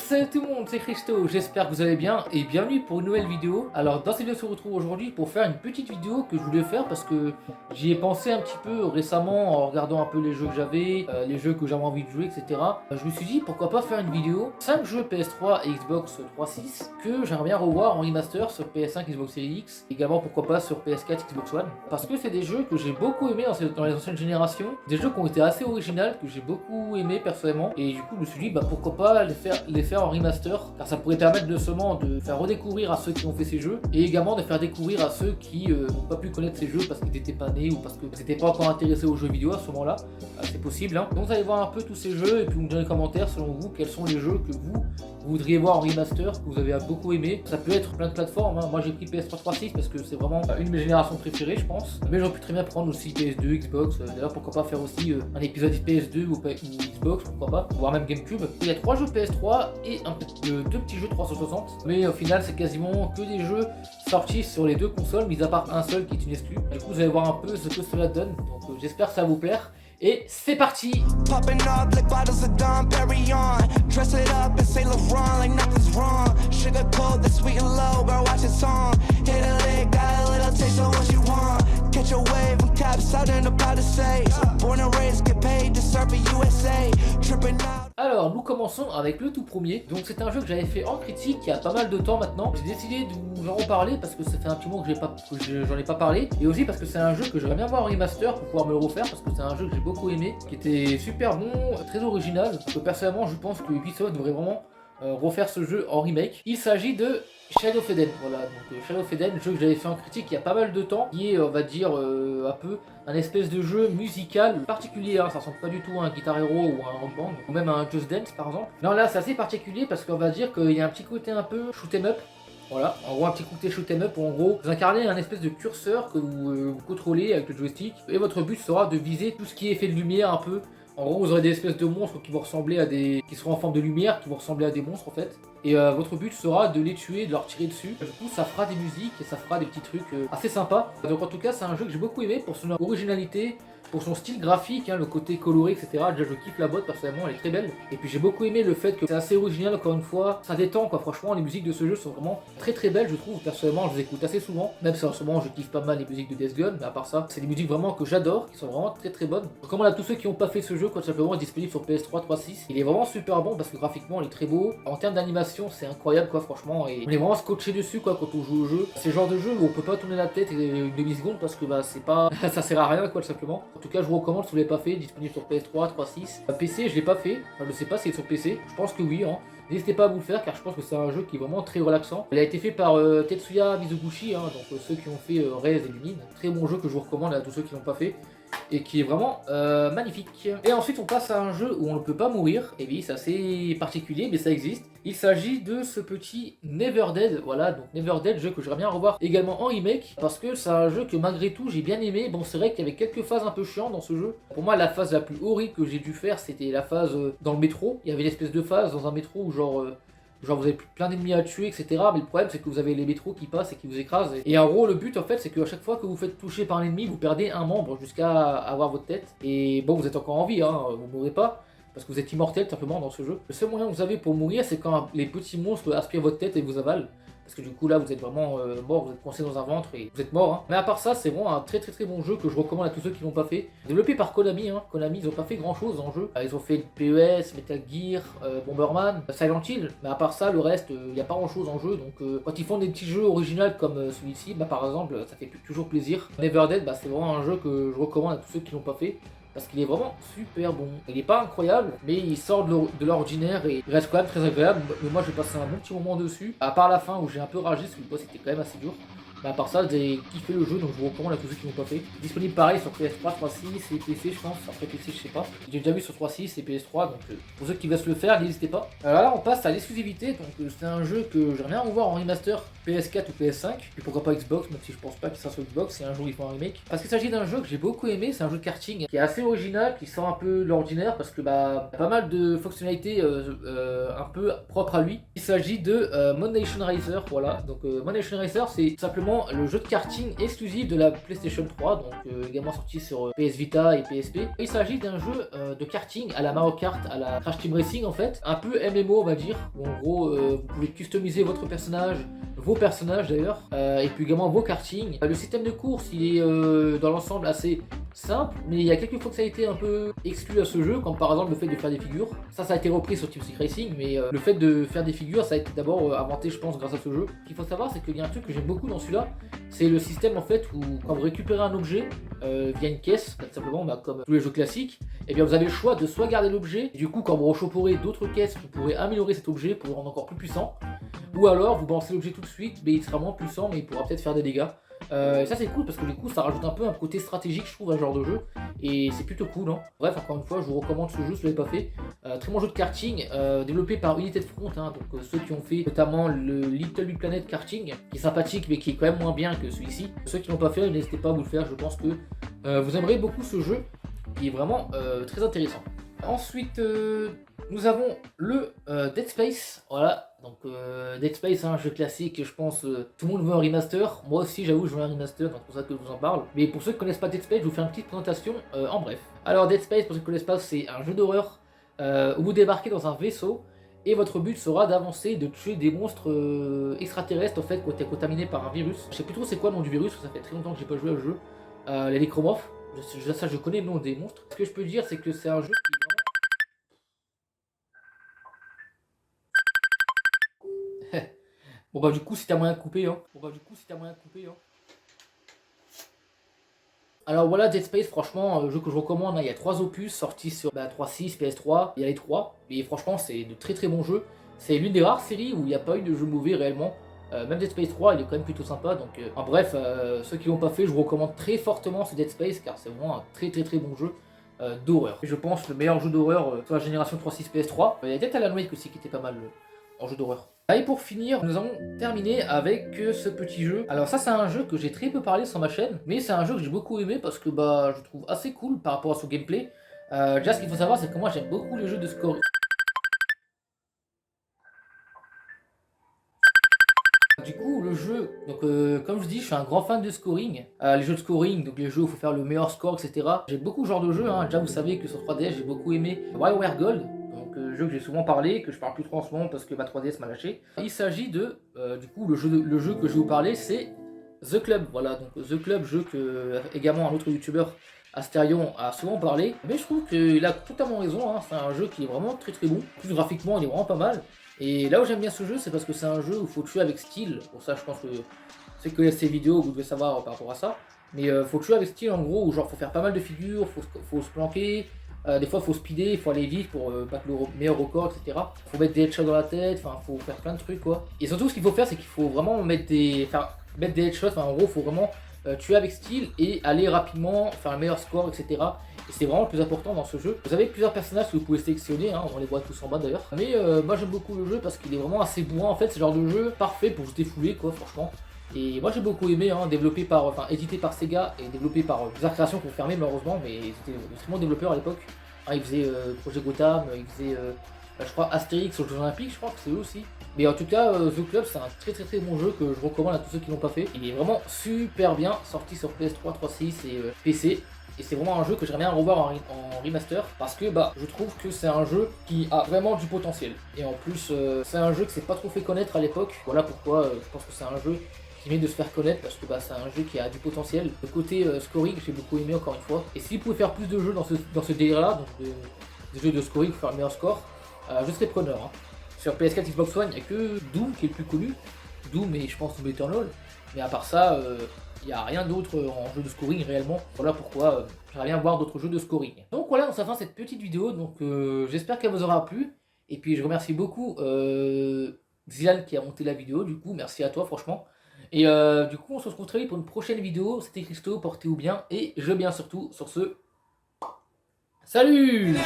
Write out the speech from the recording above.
Salut tout le monde, c'est Christo, j'espère que vous allez bien et bienvenue pour une nouvelle vidéo. Alors dans cette vidéo on se retrouve aujourd'hui pour faire une petite vidéo que je voulais faire parce que j'y ai pensé un petit peu récemment en regardant un peu les jeux que j'avais, les jeux que j'avais envie de jouer, etc. Je me suis dit pourquoi pas faire une vidéo 5 jeux PS3 et Xbox 360 que j'aimerais bien revoir en remaster sur PS5, Xbox Series X, également pourquoi pas sur PS4, Xbox One, parce que c'est des jeux que j'ai beaucoup aimé dans les anciennes générations, des jeux qui ont été assez originaux, que j'ai beaucoup aimé personnellement, et du coup je me suis dit bah pourquoi pas les faire en remaster, car ça pourrait permettre seulement de faire redécouvrir à ceux qui ont fait ces jeux, et également de faire découvrir à ceux qui n'ont pas pu connaître ces jeux parce qu'ils n'étaient pas nés ou parce que vous n'étaient pas encore intéressés aux jeux vidéo à ce moment-là. C'est possible, hein. Donc vous allez voir un peu tous ces jeux et puis vous me direz dans les commentaires selon vous quels sont les jeux que vous voudriez voir en remaster, que vous avez beaucoup aimé. Ça peut être plein de plateformes, hein. Moi j'ai pris PS3 3.6 parce que c'est vraiment une de mes générations préférées je pense, mais j'aurais pu très bien prendre aussi PS2, Xbox, d'ailleurs pourquoi pas faire aussi un épisode PS2 ou Xbox, pourquoi pas, voire même GameCube. Il y a 3 jeux PS3 et deux petits jeux 360, mais au final c'est quasiment que des jeux sortis sur les deux consoles, mis à part un seul qui est une exclue. Du coup vous allez voir un peu ce que cela donne, donc j'espère que ça va vous plaire. Et c'est parti. Popping up like bottles of Dom Perignon. Dress it up and say Laurent like nothing's wrong. Sugar cold, that's sweet and low, bro, watch it song. Hit a lick, got a little taste of what you want. Catch a wave and caps out in the Palisades. Born and raised, get paid to serve in USA. Tripping out. Alors nous commençons avec le tout premier. Donc c'est un jeu que j'avais fait en critique il y a pas mal de temps maintenant. J'ai décidé de vous en reparler parce que ça fait un petit moment que j'en ai pas parlé. Et aussi parce que c'est un jeu que j'aimerais bien voir en remaster pour pouvoir me le refaire, parce que c'est un jeu que j'ai beaucoup aimé, qui était super bon, très original. Que personnellement je pense que Ubisoft devrait vraiment refaire ce jeu en remake. Il s'agit de Shadow of Eden, voilà, donc Shadow of Eden, jeu que j'avais fait en critique il y a pas mal de temps, qui est on va dire un peu un espèce de jeu musical particulier, hein. Ça ressemble pas du tout à un Guitar Hero ou à un Rock Band, ou même à un Just Dance par exemple. Non là c'est assez particulier parce qu'on va dire qu'il y a un petit côté un peu shoot 'em up. Voilà, en gros un petit côté shoot 'em up où en gros vous incarnez un espèce de curseur que vous contrôlez avec le joystick, et votre but sera de viser tout ce qui est fait de lumière un peu. En gros, vous aurez des espèces de monstres qui vont ressembler à qui seront en forme de lumière, qui vont ressembler à des monstres en fait. Et votre but sera de les tuer, de leur tirer dessus. Du coup, ça fera des musiques et ça fera des petits trucs assez sympas. Donc en tout cas, c'est un jeu que j'ai beaucoup aimé pour son originalité, pour son style graphique, hein, le côté coloré, etc. Déjà, je kiffe la boîte personnellement, elle est très belle. Et puis j'ai beaucoup aimé le fait que c'est assez original, encore une fois. Ça détend quoi, franchement, les musiques de ce jeu sont vraiment très très belles, je trouve. Personnellement, je les écoute assez souvent. Même si en ce moment, je kiffe pas mal les musiques de Death Gun, mais à part ça, c'est des musiques vraiment que j'adore, qui sont vraiment très très bonnes. Je recommande à tous ceux qui n'ont pas fait ce jeu, quoi, tout simplement, est disponible sur PS3 3.6. Il est vraiment super bon parce que graphiquement, il est très beau. En termes d'animation, c'est incroyable quoi, franchement. Et on est vraiment scotché dessus quoi quand on joue au jeu. C'est le genre de jeu où on peut pas tourner la tête une demi-seconde parce que bah c'est pas. Ça sert à rien quoi, tout simplement. En tout cas, je vous recommande si vous l'avez pas fait, disponible sur PS3, 3.6. PC, je l'ai pas fait. Enfin, je sais pas si c'est sur PC. Je pense que oui, hein. N'hésitez pas à vous le faire car je pense que c'est un jeu qui est vraiment très relaxant. Il a été fait par Tetsuya Mizoguchi, hein, donc ceux qui ont fait Rez et Lumine. Très bon jeu que je vous recommande à tous ceux qui l'ont pas fait, et qui est vraiment magnifique. Et ensuite on passe à un jeu où on ne peut pas mourir. Et oui, c'est assez particulier mais ça existe. Il s'agit de ce petit Never Dead, voilà, donc Never Dead, jeu que j'aimerais bien revoir également en remake, parce que c'est un jeu que malgré tout j'ai bien aimé. Bon, c'est vrai qu'il y avait quelques phases un peu chiantes dans ce jeu. Pour moi la phase la plus horrible que j'ai dû faire c'était la phase dans le métro. Il y avait l'espèce de phase dans un métro où genre vous avez plein d'ennemis à tuer, etc. Mais le problème c'est que vous avez les métros qui passent et qui vous écrasent. Et en gros le but en fait c'est qu'à chaque fois que vous faites toucher par un ennemi, vous perdez un membre jusqu'à avoir votre tête. Et bon, vous êtes encore en vie, hein, vous mourrez pas, parce que vous êtes immortel tout simplement dans ce jeu. Le seul moyen que vous avez pour mourir c'est quand les petits monstres aspirent votre tête et vous avalent. Parce que du coup là vous êtes vraiment mort, vous êtes coincé dans un ventre et vous êtes mort, hein. Mais à part ça c'est vraiment un très très très bon jeu que je recommande à tous ceux qui l'ont pas fait. Développé par Konami, hein. Konami ils ont pas fait grand chose dans le jeu. Ils ont fait PES, Metal Gear, Bomberman, Silent Hill. Mais à part ça le reste il n'y a pas grand chose en jeu. Donc quand ils font des petits jeux originaux comme celui-ci, bah par exemple ça fait toujours plaisir. Never Dead, bah, c'est vraiment un jeu que je recommande à tous ceux qui l'ont pas fait, parce qu'il est vraiment super bon. Il n'est pas incroyable, mais il sort de l'ordinaire et il reste quand même très agréable. Mais moi j'ai passé un bon petit moment dessus, à part la fin où j'ai un peu ragé, parce que le boss était quand même assez dur. Mais à part ça, j'ai kiffé le jeu, donc je vous recommande à tous ceux qui l'ont pas fait. Disponible pareil sur PS3, 3.6 et PC je pense, après PC je sais pas. J'ai déjà vu sur 3.6 et PS3, donc pour ceux qui veulent se le faire, n'hésitez pas. Alors là on passe à l'exclusivité, donc c'est un jeu que j'aimerais bien revoir en remaster PS4 ou PS5, et pourquoi pas Xbox, même si je pense pas qu'il sera sur Xbox, c'est un jour ils font un remake. Parce qu'il s'agit d'un jeu que j'ai beaucoup aimé, c'est un jeu de karting qui est assez original, qui sort un peu de l'ordinaire, parce que bah, y a pas mal de fonctionnalités un peu propres à lui. Il s'agit de Moon Nation Racer, voilà. Donc Moon Nation Racer c'est simplement simplement le jeu de karting exclusif de la PlayStation 3, donc également sorti sur PS Vita et PSP. Il s'agit d'un jeu de karting à la Mario Kart, à la Crash Team Racing en fait, un peu MMO on va dire, où en gros vous pouvez customiser votre personnage, vos personnages d'ailleurs, et puis également vos kartings. Le système de course il est dans l'ensemble assez simple, mais il y a quelques fonctionnalités un peu exclues à ce jeu, comme par exemple le fait de faire des figures. Ça a été repris sur TeamSpeak Racing, mais le fait de faire des figures, ça a été d'abord inventé, je pense, grâce à ce jeu. Ce qu'il faut savoir, c'est qu'il y a un truc que j'aime beaucoup dans celui-là, c'est le système en fait où quand vous récupérez un objet via une caisse, tout simplement, comme tous les jeux classiques, et bien vous avez le choix de soit garder l'objet, et du coup quand vous rechoperez d'autres caisses, vous pourrez améliorer cet objet pour le rendre encore plus puissant, ou alors vous balancez l'objet tout de suite, mais il sera moins puissant, mais il pourra peut-être faire des dégâts. Et ça c'est cool parce que du coup ça rajoute un peu un côté stratégique je trouve à ce genre de jeu et c'est plutôt cool hein. Bref encore une fois je vous recommande ce jeu si vous l'avez pas fait. Très bon jeu de karting développé par United Front hein, donc ceux qui ont fait notamment le Little Big Planet Karting qui est sympathique mais qui est quand même moins bien que celui-ci. Ceux qui l'ont pas fait n'hésitez pas à vous le faire, je pense que vous aimerez beaucoup ce jeu qui est vraiment très intéressant. Ensuite nous avons le Dead Space, voilà, donc Dead Space, un jeu classique, je pense tout le monde veut un remaster, moi aussi j'avoue je veux un remaster, donc c'est pour ça que je vous en parle. Mais pour ceux qui ne connaissent pas Dead Space, je vous fais une petite présentation en bref. Alors Dead Space, pour ceux qui ne connaissent pas, c'est un jeu d'horreur où vous débarquez dans un vaisseau et votre but sera d'avancer, de tuer des monstres extraterrestres en fait qui ont été contaminés par un virus. Je sais plus trop c'est quoi le nom du virus, ça fait très longtemps que j'ai pas joué au jeu. Les nécromorphes, ça je connais le nom des monstres. Ce que je peux dire c'est que c'est un jeu qui Bon bah du coup si t'as moyen de couper hein. Alors voilà Dead Space franchement jeu que je recommande hein. Il y a 3 opus sortis sur 3.6, PS3, il y a les 3 mais franchement c'est de très très bons jeux. C'est l'une des rares séries où il n'y a pas eu de jeu mauvais réellement. Même Dead Space 3 il est quand même plutôt sympa donc en bref ceux qui l'ont pas fait je vous recommande très fortement ce Dead Space car c'est vraiment un très très très bon jeu d'horreur. Je pense le meilleur jeu d'horreur sur la génération 3.6 PS3. Il y a peut-être Alan Wake aussi qui était pas mal en jeu d'horreur. Et pour finir, nous allons terminer avec ce petit jeu. Alors ça c'est un jeu que j'ai très peu parlé sur ma chaîne, mais c'est un jeu que j'ai beaucoup aimé parce que je trouve assez cool par rapport à son gameplay. Déjà ce qu'il faut savoir c'est que moi j'aime beaucoup les jeux de scoring. Du coup le jeu, donc comme je dis je suis un grand fan de scoring. Les jeux de scoring, donc les jeux où il faut faire le meilleur score etc. J'aime beaucoup ce genre de jeu, hein. Déjà vous savez que sur 3DS j'ai beaucoup aimé WarioWare Gold. Jeu que j'ai souvent parlé, que je parle plus trop en ce moment parce que ma 3DS m'a lâché. Il s'agit de, du coup, le jeu que je vais vous parler, c'est The Club. Voilà, donc The Club, jeu que également un autre youtubeur, Asterion, a souvent parlé. Mais je trouve qu'il a totalement raison, hein. C'est un jeu qui est vraiment très très bon. Plus graphiquement, il est vraiment pas mal. Et là où j'aime bien ce jeu, c'est parce que c'est un jeu où il faut tuer avec style. Pour ça, je pense que ceux qui connaissent ces vidéos, vous devez savoir par rapport à ça. Mais faut tuer avec style en gros, où genre faut faire pas mal de figures, faut se planquer. Des fois, il faut speeder, il faut aller vite pour battre le meilleur record, etc. Il faut mettre des headshots dans la tête, enfin, faut faire plein de trucs, quoi. Et surtout, ce qu'il faut faire, c'est qu'il faut vraiment mettre des headshots, enfin, en gros, il faut vraiment tuer avec style et aller rapidement, faire le meilleur score, etc. Et c'est vraiment le plus important dans ce jeu. Vous avez plusieurs personnages que vous pouvez sélectionner, hein, on les voit tous en bas d'ailleurs. Mais moi, j'aime beaucoup le jeu parce qu'il est vraiment assez bourrin, en fait, c'est le genre de jeu parfait pour se défouler, quoi, franchement. Et moi j'ai beaucoup aimé, hein, édité par Sega et développé par Bizarre Création qui ont fermé malheureusement, mais c'était extrêmement développeur à l'époque. Hein, ils faisaient Projet Gotham, ils faisaient je crois Astérix aux Jeux Olympiques, je crois que c'est eux aussi. Mais en tout cas The Club c'est un très très très bon jeu que je recommande à tous ceux qui l'ont pas fait. Il est vraiment super bien, sorti sur PS3, 3.6 et PC. Et c'est vraiment un jeu que j'aimerais bien revoir en remaster parce que je trouve que c'est un jeu qui a vraiment du potentiel. Et en plus c'est un jeu que s'est pas trop fait connaître à l'époque. Voilà pourquoi je pense que c'est un jeu qui mérite de se faire connaître parce que c'est un jeu qui a du potentiel. Le côté scoring j'ai beaucoup aimé encore une fois. Et si vous pouvez faire plus de jeux dans ce délire là, donc des jeux de scoring pour faire le meilleur score, je serai preneur. Hein. Sur PS4 Xbox One, il n'y a que Doom qui est le plus connu. Doom et je pense Doom Eternal. Mais à part ça, il n'y a rien d'autre en jeu de scoring réellement. Voilà pourquoi j'aimerais bien voir d'autres jeux de scoring. Donc voilà, on s'en fin cette petite vidéo. Donc j'espère qu'elle vous aura plu. Et puis je remercie beaucoup Zilan qui a monté la vidéo. Du coup, merci à toi franchement. Et du coup, on se retrouve très vite pour une prochaine vidéo. C'était Christo, portez-vous bien. Et je bien surtout sur ce. Salut!